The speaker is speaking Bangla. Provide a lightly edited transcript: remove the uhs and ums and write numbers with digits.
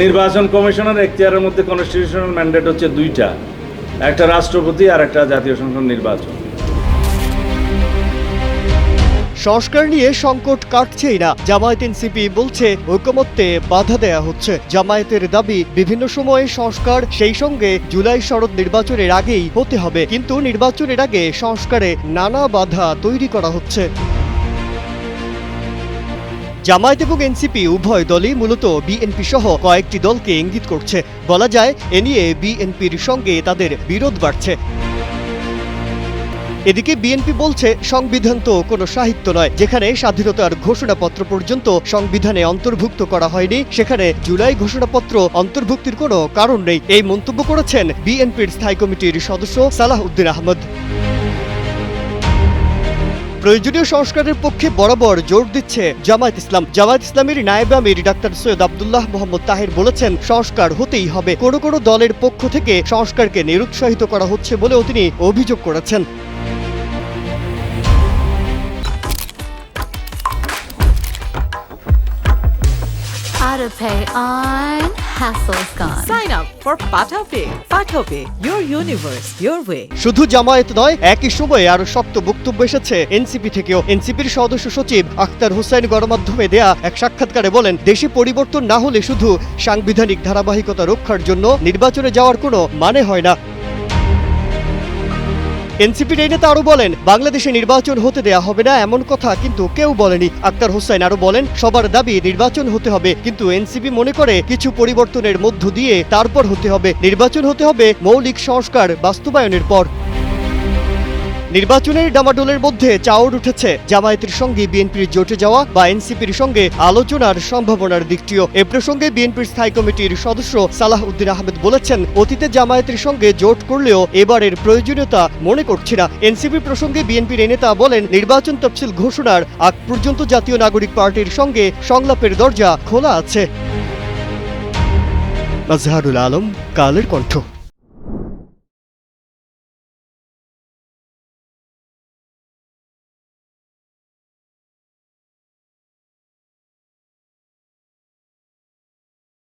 নির্বাচন কমিশনের এখতিয়ারের মধ্যে কনস্টিটিউশনাল ম্যান্ডেট হচ্ছে দুইটা, একটা রাষ্ট্রপতি আর একটা জাতীয় সংসদ নির্বাচন। সংস্কার নিয়ে সংকট কাটছেই না। জামায়াত এনসিপি বলছে ঐকমত্যে বাধা দেয়া হচ্ছে। জামায়াতের দাবি বিভিন্ন সময়ে সংস্কার, সেই সঙ্গে জুলাই শরৎ নির্বাচনের আগেই হতে হবে, কিন্তু নির্বাচনের আগে সংস্কারে নানা বাধা তৈরি করা হচ্ছে। জামায়াত এবং এনসিপি উভয় দলই মূলত বিএনপি সহ কয়েকটি দলকে ইঙ্গিত করছে। বলা যায় এ নিয়ে বিএনপির সঙ্গে তাদের বিরোধ বাড়ছে। এদিকে বিএনপি বলছে সংবিধান তো কোনো সাহিত্য নয়, যেখানে স্বাধীনতার ঘোষণাপত্র পর্যন্ত সংবিধানে অন্তর্ভুক্ত করা হয়নি, সেখানে জুলাই ঘোষণাপত্র অন্তর্ভুক্তির কোনো কারণ নেই। এই মন্তব্য করেছেন বিএনপির স্থায়ী কমিটির সদস্য সালাহ উদ্দিন আহমদ। প্রয়োজনীয় সংস্কারের পক্ষে বরাবর জোর দিচ্ছে জামায়াত ইসলাম। জামায়াত ইসলামের নায়েবে আমির ডাক্তার সৈয়দ আব্দুল্লাহ মোহাম্মদ তাহের বলেছেন সংস্কার হতেই হবে। কোনো দলের পক্ষ থেকে সংস্কারকে নিরুৎসাহিত করা হচ্ছে বলেও তিনি অভিযোগ করেছেন। AutoPay on, hassle's gone. Sign up for PataPay. PataPay, your universe, your way. শুধু জামায়াত নয়, একই সময়ে আরো শক্ত বক্তব্য এসেছে এনসিপি থেকেও। এনসিপির সদস্য সচিব আখতার হোসেন গণমাধ্যমে দেয়া এক সাক্ষাৎকারে বলেন, দেশে পরিবর্তন না হলে শুধু সাংবিধানিক ধারাবাহিকতা রক্ষার জন্য নির্বাচনে যাওয়ার কোনো মানে হয় না। এনসিপির এই নেতা আরো বলেন, বাংলাদেশে নির্বাচন হতে দেয়া হবে না এমন কথা কিন্তু কেউ বলেনি। আখতার হোসেন আরো বলেন, সবার দাবি নির্বাচন হতে হবে, কিন্তু এনসিপি মনে করে কিছু পরিবর্তনের মধ্য দিয়ে তারপর হতে হবে। নির্বাচন হতে হবে মৌলিক সংস্কার বাস্তবায়নের পর। নির্বাচনের ডামাডোলের মধ্যে চাউর উঠেছে জামায়াতের সঙ্গে বিএনপির জোটে যাওয়া বা এনসিপির সঙ্গে আলোচনার সম্ভাবনার দিকটিও। এ প্রসঙ্গে বিএনপির স্থায়ী কমিটির সদস্য সালাহ উদ্দিন আহমেদ বলেছেন, অতীতে জামায়াতের সঙ্গে জোট করলেও এবারের প্রয়োজনীয়তা মনে করছি না। এনসিপি প্রসঙ্গে বিএনপির এই নেতা বলেন, নির্বাচন তফসিল ঘোষণার আগ পর্যন্ত জাতীয় নাগরিক পার্টির সঙ্গে সংলাপের দরজা খোলা আছে। মাজহারুল আলম, কালের কণ্ঠ।